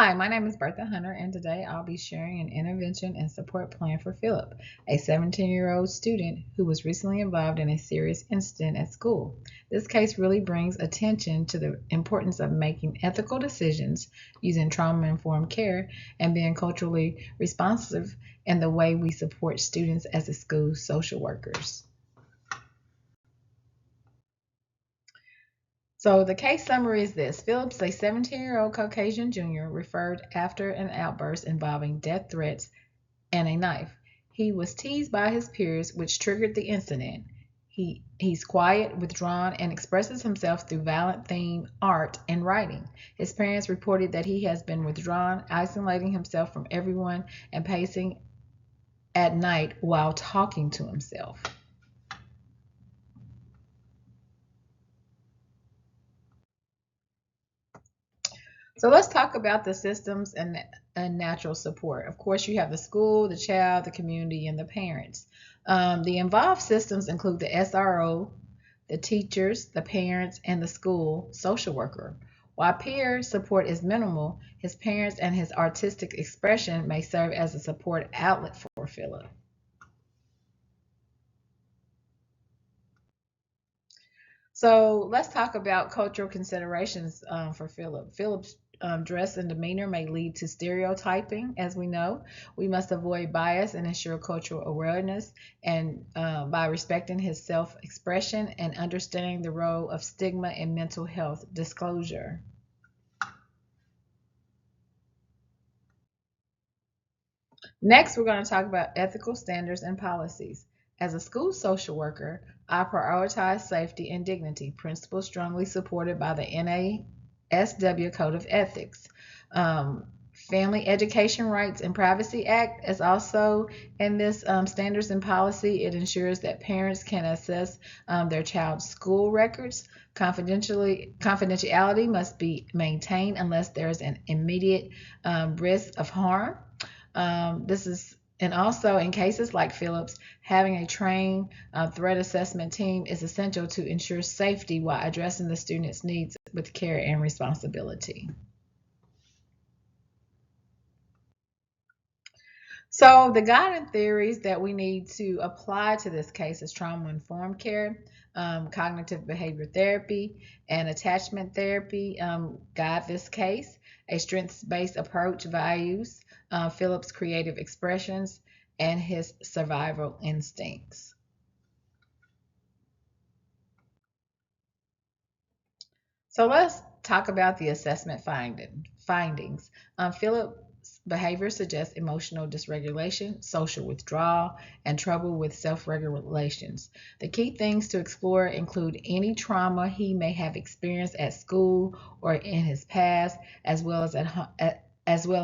Hi, my name is Bertha Hunter, and today I'll be sharing an intervention and support plan for Philip, a 17-year-old student who was recently involved in a serious incident at school. This case really brings attention to the importance of making ethical decisions, using trauma informed care, and being culturally responsive in the way we support students as a school social workers. So the case summary is this. Phillips, a 17-year-old Caucasian junior, referred after an outburst involving death threats and a knife. He was teased by his peers, which triggered the incident. He's quiet, withdrawn, and expresses himself through violent theme, art, and writing. His parents reported that he has been withdrawn, isolating himself from everyone, and pacing at night while talking to himself. So let's talk about the systems and natural support. Of course, you have the school, the child, the community, and the parents. The involved systems include the SRO, the teachers, the parents, and the school social worker. While peer support is minimal, his parents and his artistic expression may serve as a support outlet for Philip. So let's talk about cultural considerations for Philip. Philip's dress and demeanor may lead to stereotyping, as we know. We must avoid bias and ensure cultural awareness, and by respecting his self expression and understanding the role of stigma in mental health disclosure. Next, we're going to talk about ethical standards and policies. As a school social worker, I prioritize safety and dignity, principles strongly supported by the NASW Code of Ethics. Family Education Rights and Privacy Act is also in this standards and policy. It ensures that parents can access their child's school records. Confidentiality must be maintained unless there is an immediate risk of harm. This is and also in cases like Phillips, having a trained threat assessment team is essential to ensure safety while addressing the student's needs with care and responsibility. So the guiding theories that we need to apply to this case is trauma-informed care, cognitive behavior therapy, and attachment therapy guide this case. A strengths-based approach values Philip's creative expressions and his survival instincts. So let's talk about the assessment findings. Philip's behavior suggests emotional dysregulation, social withdrawal, and trouble with self-regulations. The key things to explore include any trauma he may have experienced at school or in his past, as well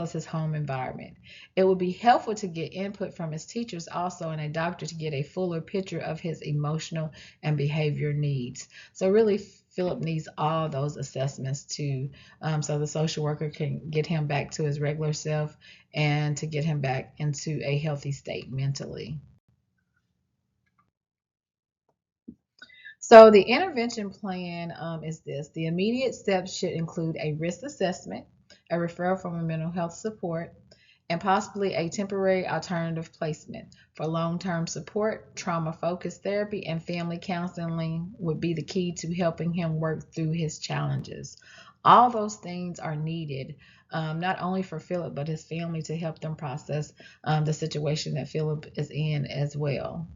as his home environment. It would be helpful to get input from his teachers also and a doctor to get a fuller picture of his emotional and behavior needs. So really, Philip needs all those assessments to so the social worker can get him back to his regular self and to get him back into a healthy state mentally. So the intervention plan is this. The immediate steps should include a risk assessment, a referral from a mental health support, and possibly a temporary alternative placement. For long-term support, trauma-focused therapy and family counseling would be the key to helping him work through his challenges. All those things are needed, not only for Philip, but his family to help them process the situation that Philip is in as well.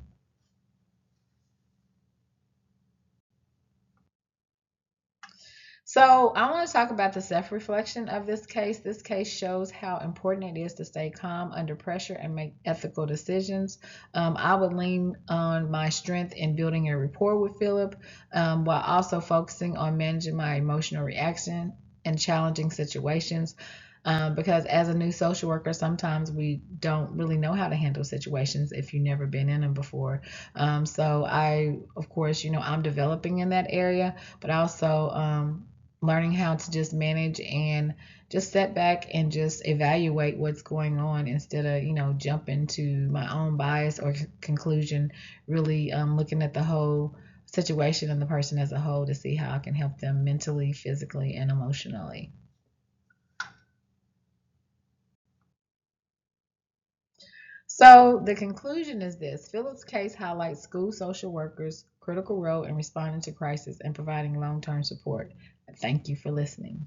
So I want to talk about the self-reflection of this case. This case shows how important it is to stay calm under pressure and make ethical decisions. I would lean on my strength in building a rapport with Philip, while also focusing on managing my emotional reaction in challenging situations. Because as a new social worker, sometimes we don't really know how to handle situations if you've never been in them before. So of course, I'm developing in that area, but also learning how to just manage and just step back and just evaluate what's going on instead of jump into my own bias or conclusion. Really looking at the whole situation and the person as a whole to see how I can help them mentally, physically, and emotionally. So the conclusion is this: Phillip's case highlights school social workers' critical role in responding to crisis and providing long-term support. Thank you for listening.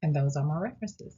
And those are my references.